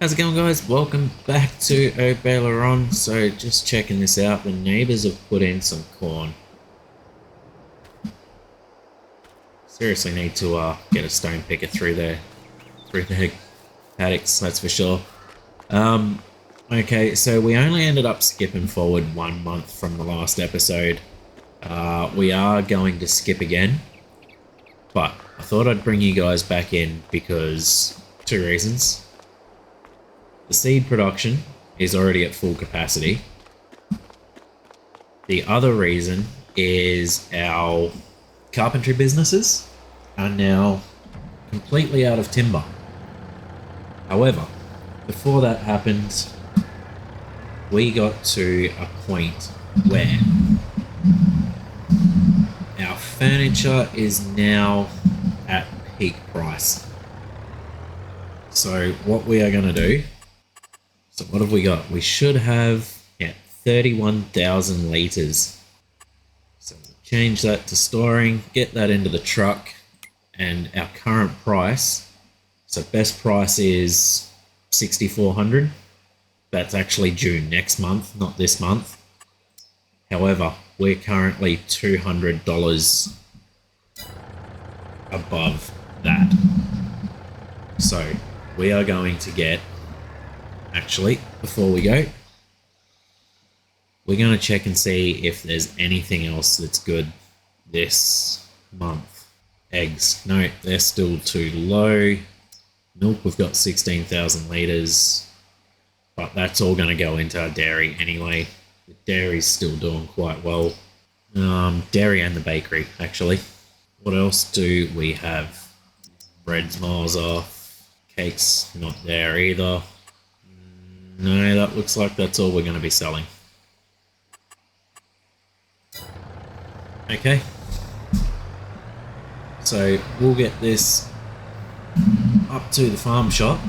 How's it going, guys? Welcome back to Haut Beyleron. So just checking this out, the neighbors have put in some corn. Seriously need to get a stone picker through the paddocks, that's for sure. Okay, so we only ended up skipping forward 1 month from the last episode. We are going to skip again, but I thought I'd bring you guys back in because two reasons. The seed production is already at full capacity. The other reason is our carpentry businesses are now completely out of timber. However, before that happened, we got to a point where our furniture is now at peak price. So what we are going to do, so what have we got? We should have 31,000 litres. So change that to storing, get that into the truck, and our current price, so best price is 6,400. That's actually due next month, not this month. However, we're currently $200 above that. So we are going to get, actually, before we go, we're going to check and see if there's anything else that's good this month. Eggs, no, they're still too low. Milk, we've got 16,000 litres, but that's all going to go into our dairy anyway. The dairy's still doing quite well. Dairy and the bakery, actually. What else do we have? Bread's miles off. Cakes, not there either. No, that looks like that's all we're going to be selling. Okay. So we'll get this up to the farm shop.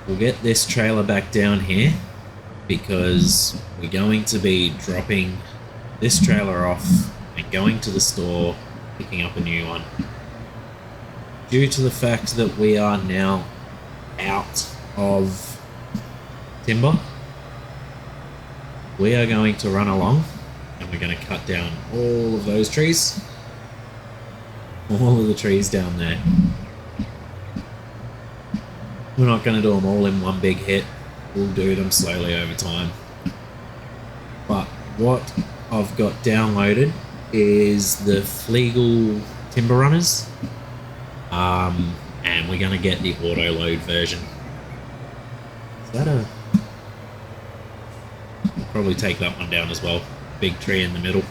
We'll get this trailer back down here because we're going to be dropping this trailer off and going to the store, picking up a new one. Due to the fact that we are now out of timber, we are going to run along and we're going to cut down all of those trees, all of the trees down there. We're not going to do them all in one big hit, we'll do them slowly over time. But what I've got downloaded is the Flegel timber runners, and we're going to get the auto load version. Is that a... We'll probably take that one down as well. Big tree in the middle.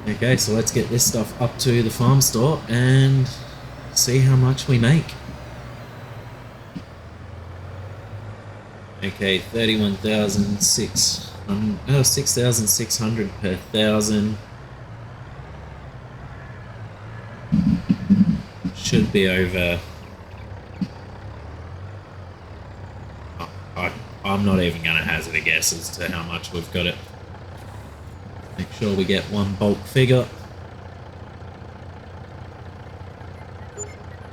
Okay, so let's get this stuff up to the farm store and see how much we make. Okay, 6,600 per thousand. Should be over. I'm not even going to hazard a guess as to how much we've got it. Make sure we get one bulk figure.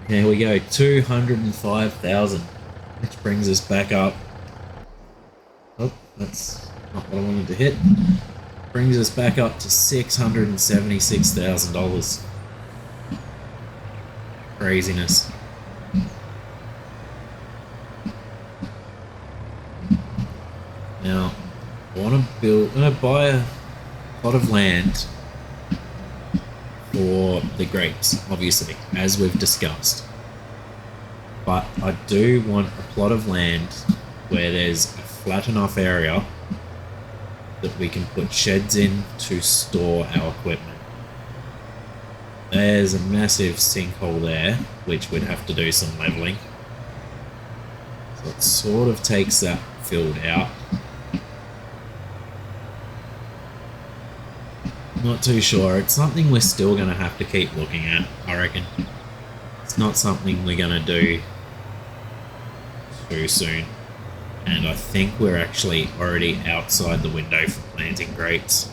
There we go, 205,000, which brings us back up. Oh, that's not what I wanted to hit. Brings us back up to $676,000. Craziness. Now, I want to buy a plot of land for the grapes, obviously, as we've discussed. But I do want a plot of land where there's a flat enough area that we can put sheds in to store our equipment. There's a massive sinkhole there, which we'd have to do some leveling. So it sort of takes that filled out. Not too sure. It's something we're still going to have to keep looking at, I reckon. It's not something we're going to do too soon. And I think we're actually already outside the window for planting grapes.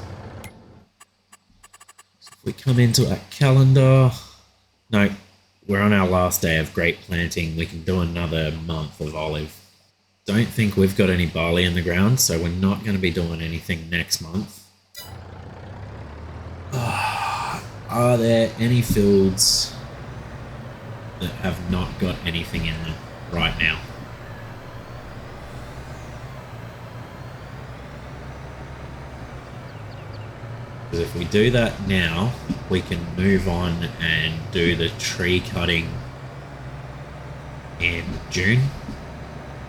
So if we come into our calendar, No, we're on our last day of grape planting. We can do another month of olive. Don't think we've got any barley in the ground, so we're not going to be doing anything next month. Are there any fields that have not got anything in them right now? Because if we do that now, we can move on and do the tree cutting in June.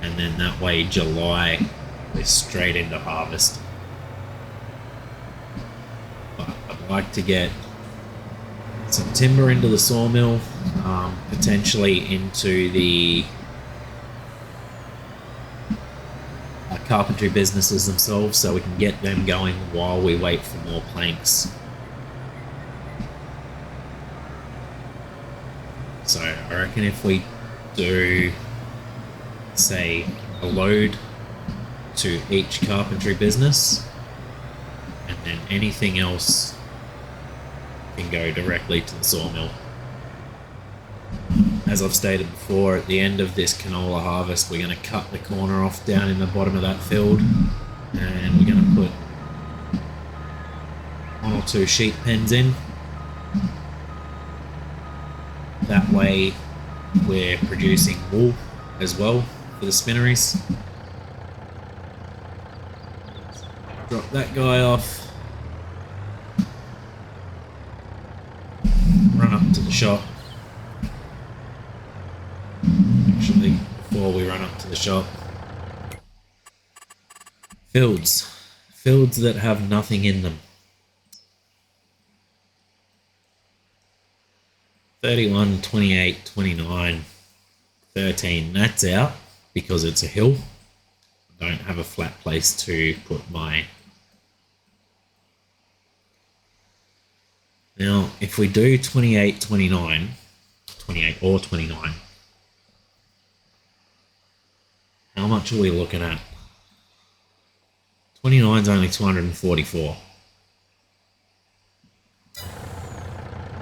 And then that way, July, we're straight into harvest. But I'd like to get some timber into the sawmill, potentially into the carpentry businesses themselves, so we can get them going while we wait for more planks. So I reckon if we do, say, a load to each carpentry business, and then anything else can go directly to the sawmill. As I've stated before, at the end of this canola harvest, we're going to cut the corner off down in the bottom of that field, and we're going to put 1 or 2 sheep pens in. That way we're producing wool as well for the spinneries. Drop that guy off. Run up to the shop. Actually, before we run up to the shop, fields that have nothing in them. 31, 28, 29, 13, that's out because it's a hill. I don't have a flat place to put my... Now, if we do 28, 29, 28 or 29, how much are we looking at? 29 is only 244.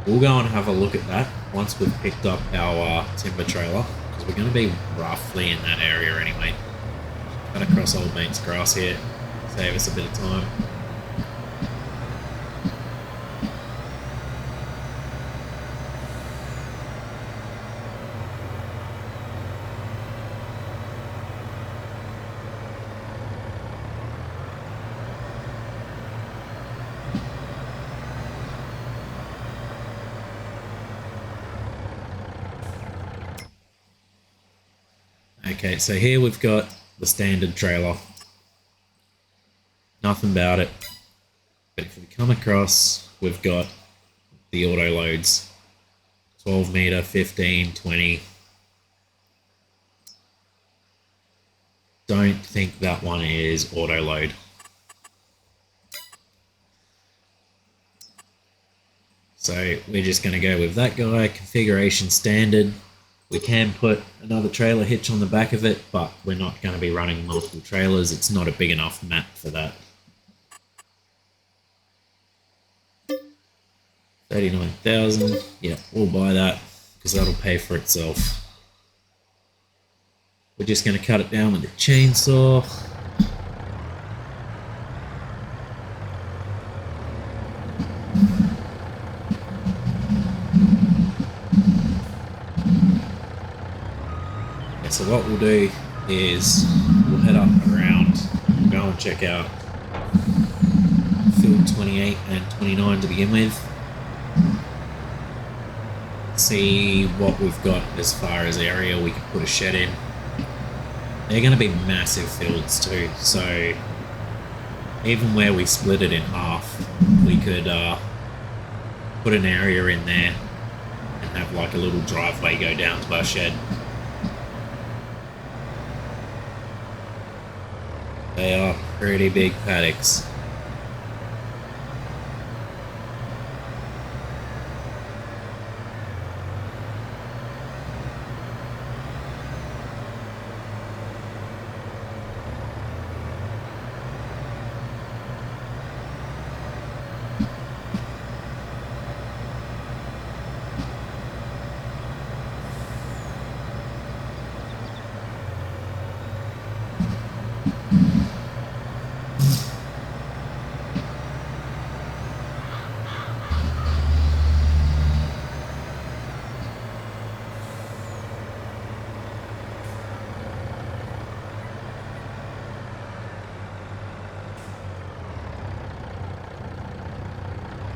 We'll go and have a look at that once we've picked up our timber trailer, because we're going to be roughly in that area anyway. Cut across old mate's grass here, save us a bit of time. Okay, so here we've got the standard trailer. Nothing about it. But if we come across, we've got the auto loads. 12 meter, 15, 20. Don't think that one is auto load. So we're just going to go with that guy, configuration standard. We can put another trailer hitch on the back of it, but we're not going to be running multiple trailers. It's not a big enough map for that. 39,000. Yeah, we'll buy that because that'll pay for itself. We're just going to cut it down with the chainsaw. So what we'll do is we'll head up around, we'll go and check out field 28 and 29 to begin with. See what we've got as far as area we can put a shed in. They're going to be massive fields too, so even where we split it in half, we could put an area in there and have like a little driveway go down to our shed. They are pretty big paddocks.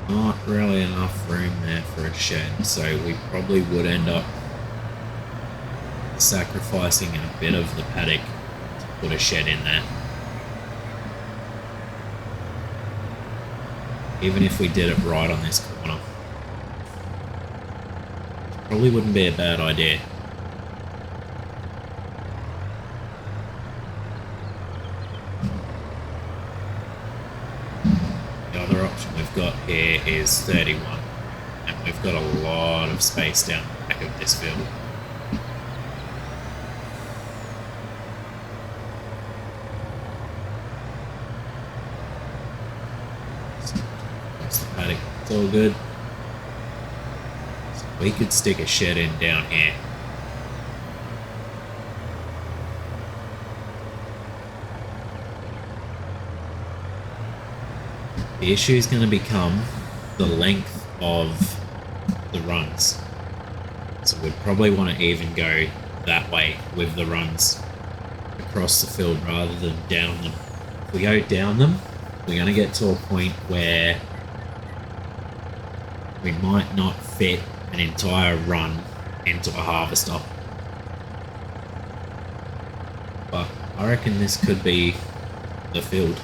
not really enough room there for a shed, so we probably would end up sacrificing a bit of the paddock to put a shed in there. Even if we did it right on this corner. Probably wouldn't be a bad idea. The other option we've got here is 31, and we've got a lot of space down the back of this field. That's the paddock, it's all good. So we could stick a shed in down here. The issue is going to become the length of the runs. So we'd probably want to even go that way with the runs across the field rather than down them. If we go down them, we're going to get to a point where we might not fit an entire run into a harvester. But I reckon this could be the field.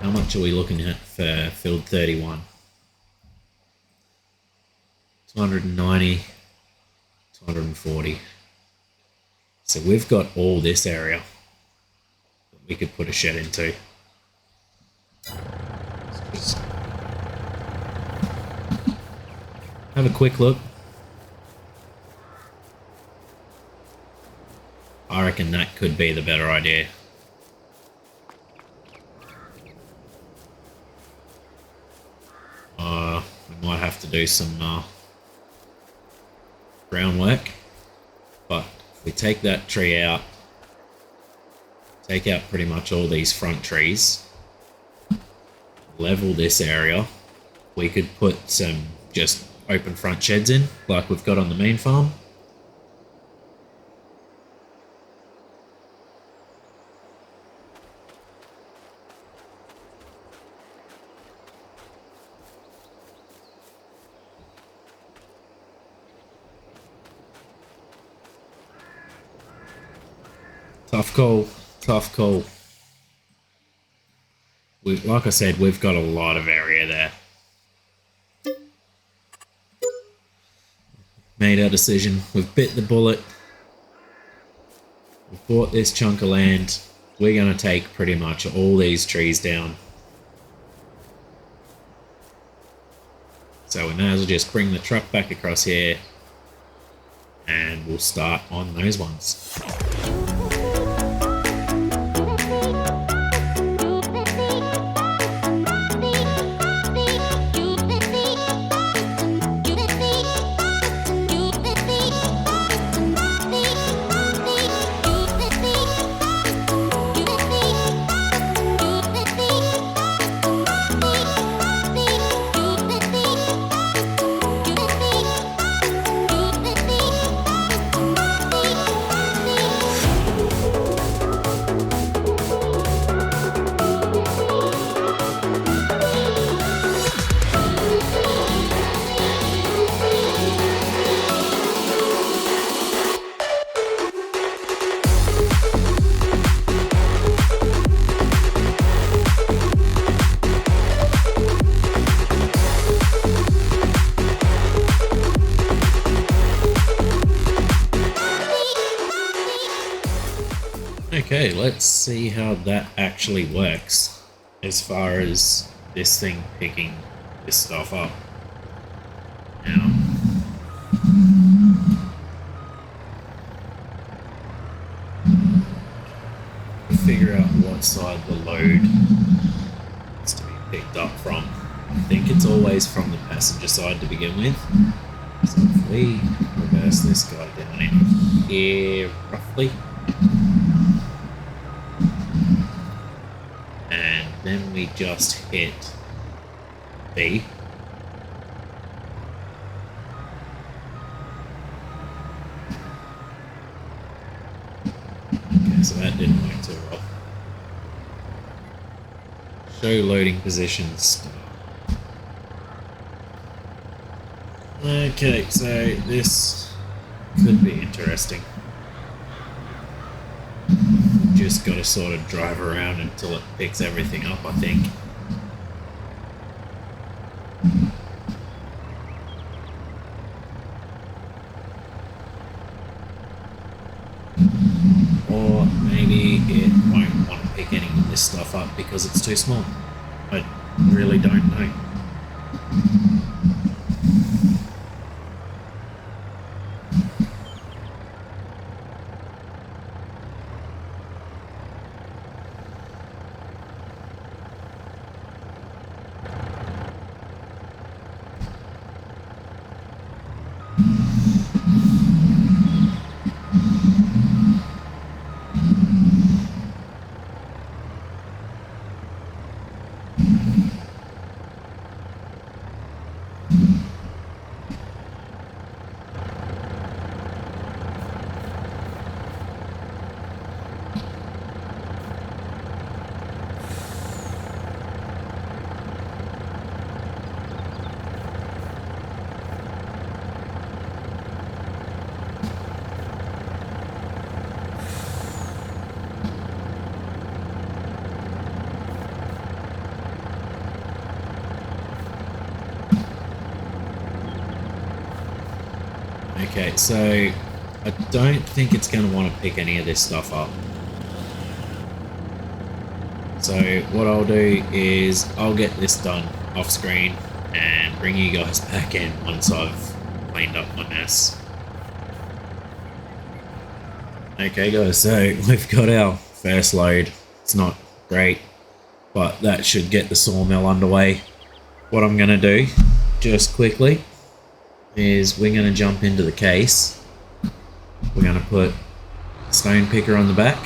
How much are we looking at for field 31? 290, 240. So we've got all this area that we could put a shed into. Just have a quick look. I reckon that could be the better idea. We might have to do some groundwork, but if we take that tree out, take out pretty much all these front trees, level this area, we could put some just open front sheds in like we've got on the main farm. Tough call, tough call. Like I said, we've got a lot of area there. Made our decision. We've bit the bullet. We've bought this chunk of land. We're going to take pretty much all these trees down. So we may as well just bring the truck back across here and we'll start on those ones. Okay, let's see how that actually works as far as this thing picking this stuff up. Now, figure out what side the load is to be picked up from. I think it's always from the passenger side to begin with. So if we reverse this guy down in here roughly, and then we just hit B. Okay, so that didn't work too well. Show loading positions. Okay, so this could be interesting. Just got to sort of drive around until it picks everything up, I think. Or maybe it won't want to pick any of this stuff up because it's too small. I really don't know. Okay, so I don't think it's going to want to pick any of this stuff up. So what I'll do is I'll get this done off screen and bring you guys back in once I've cleaned up my mess. Okay guys, so we've got our first load. It's not great, but that should get the sawmill underway. What I'm going to do, just quickly, is we're going to jump into the case. We're going to put a stone picker on the back.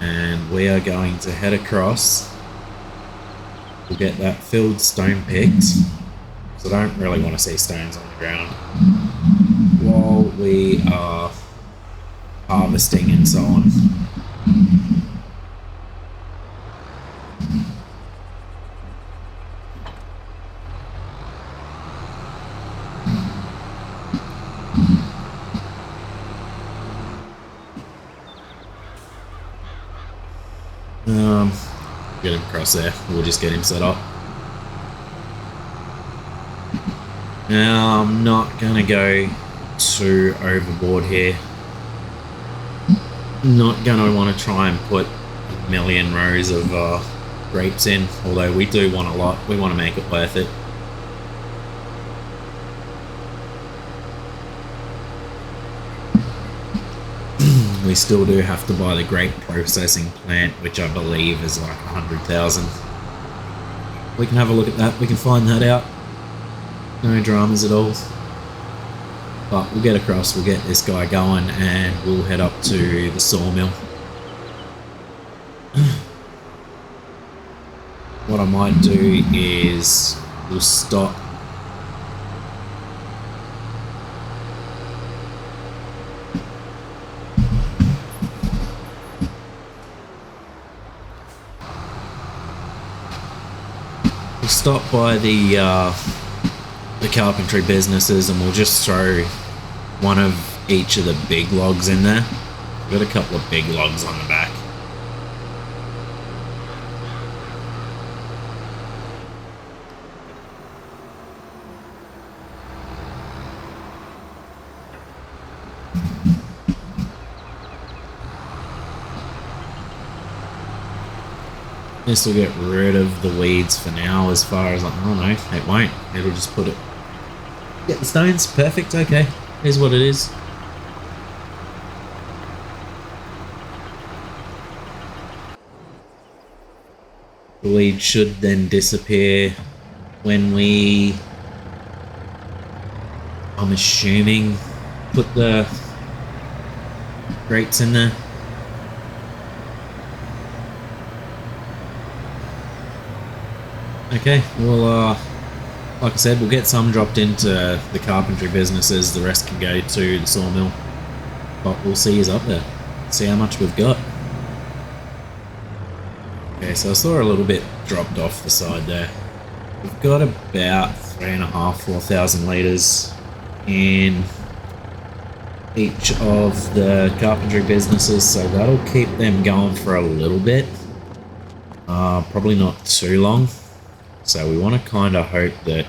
And we are going to head across. We'll get that filled stone picked. So I don't really want to see stones on the ground while we are harvesting and so on. Get him across there. We'll just get him set up. Now, I'm not going to go too overboard here. Not going to want to try and put a million rows of grapes in, although we do want a lot. We want to make it worth it. We still do have to buy the grape processing plant, which I believe is like 100,000. We can have a look at that. We can find that out. No dramas at all. But we'll get across, we'll get this guy going, and we'll head up to the sawmill. What I might do is we'll stop. We'll stop by the carpentry businesses and we'll just throw one of each of the big logs in there. We've got a couple of big logs on the back. This will get rid of the weeds for now, as far as I don't know. It won't. It'll just put it. Get the stones. Perfect. Okay. Here's what it is. The weed should then disappear when we, I'm assuming, put the grapes in there. Okay, well, like I said, we'll get some dropped into the carpentry businesses, the rest can go to the sawmill. But we'll see who's up there, see how much we've got. Okay, so I saw a little bit dropped off the side there. We've got about 3,500–4,000 litres in each of the carpentry businesses, so that'll keep them going for a little bit. Probably not too long. So we want to kind of hope that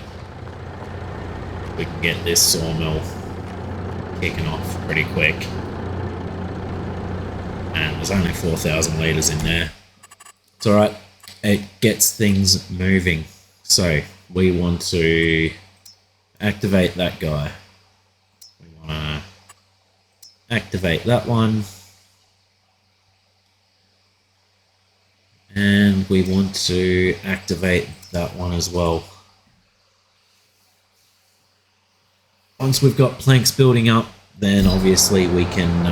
we can get this sawmill kicking off pretty quick. And there's only 4,000 litres in there. It's alright. It gets things moving. So we want to activate that guy. We want to activate that one. And we want to activate that one as well. Once we've got planks building up, then obviously we can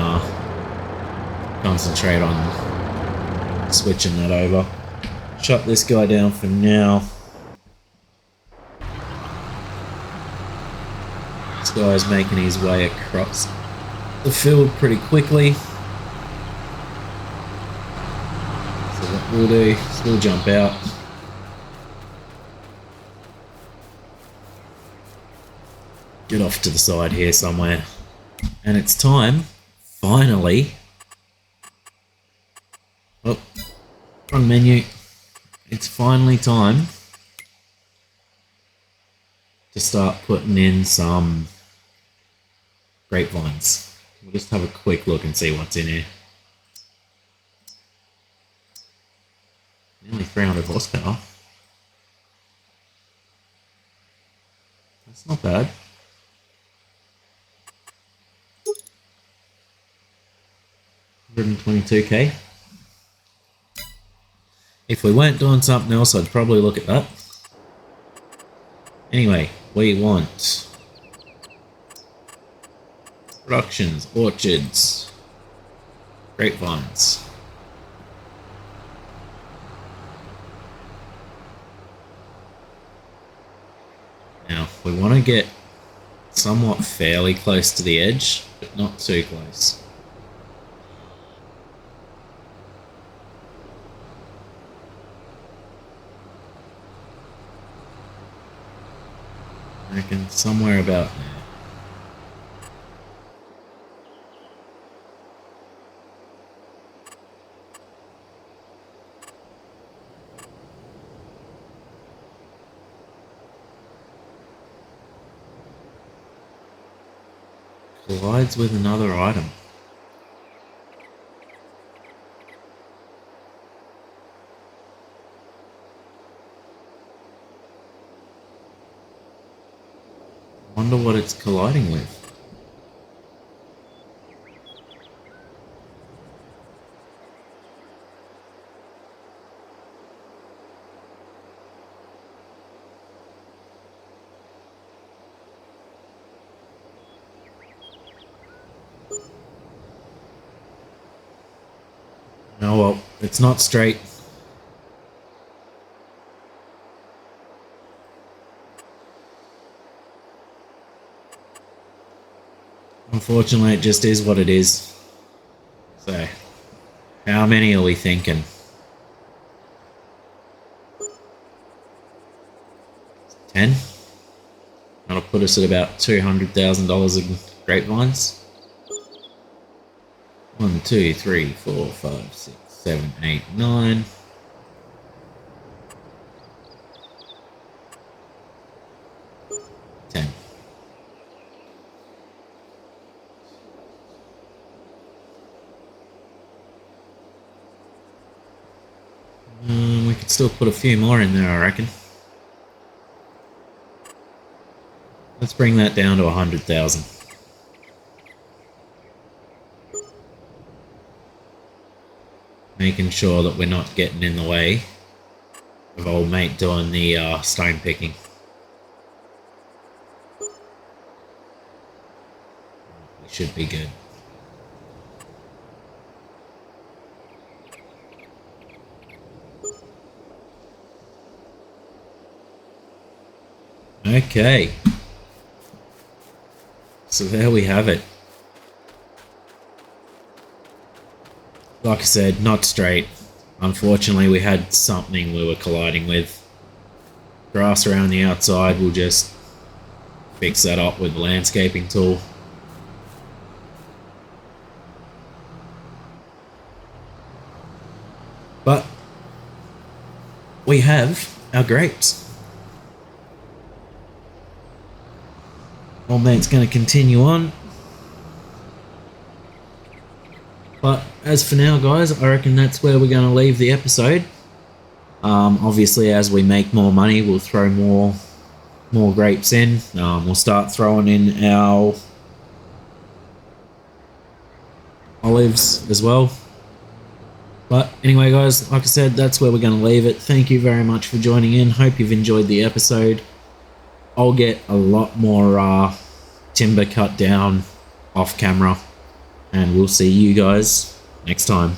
concentrate on switching that over. Shut this guy down for now. This guy's making his way across the field pretty quickly. So what we'll do is we'll jump out. Get off to the side here somewhere. And it's time, finally. Oh, wrong menu. It's finally time to start putting in some grapevines. We'll just have a quick look and see what's in here. Nearly 300 horsepower. That's not bad. 122k. If we weren't doing something else, I'd probably look at that. Anyway, we want productions, orchards, grapevines. Now, we want to get somewhat fairly close to the edge, but not too close. I reckon somewhere about there. Collides with another item. Wonder what it's colliding with. Oh well, it's not straight. Unfortunately, it just is what it is. So, how many are we thinking? 10? That'll put us at about $200,000 in grapevines. 1, 2, 3, 4, 5, 6, 7, 8, 9. 10. We could still put a few more in there, I reckon. Let's bring that down to 100,000. Making sure that we're not getting in the way of old mate doing the stone picking. We should be good. Okay. So there we have it. Like I said, not straight. Unfortunately, we had something we were colliding with. grass around the outside, we'll just fix that up with the landscaping tool. But we have our grapes. Old mate's going to continue on. But as for now, guys, I reckon that's where we're going to leave the episode. Obviously, as we make more money, we'll throw more grapes in. We'll start throwing in our olives as well. But anyway, guys, like I said, that's where we're going to leave it. Thank you very much for joining in. Hope you've enjoyed the episode. I'll get a lot more timber cut down off camera, and we'll see you guys next time.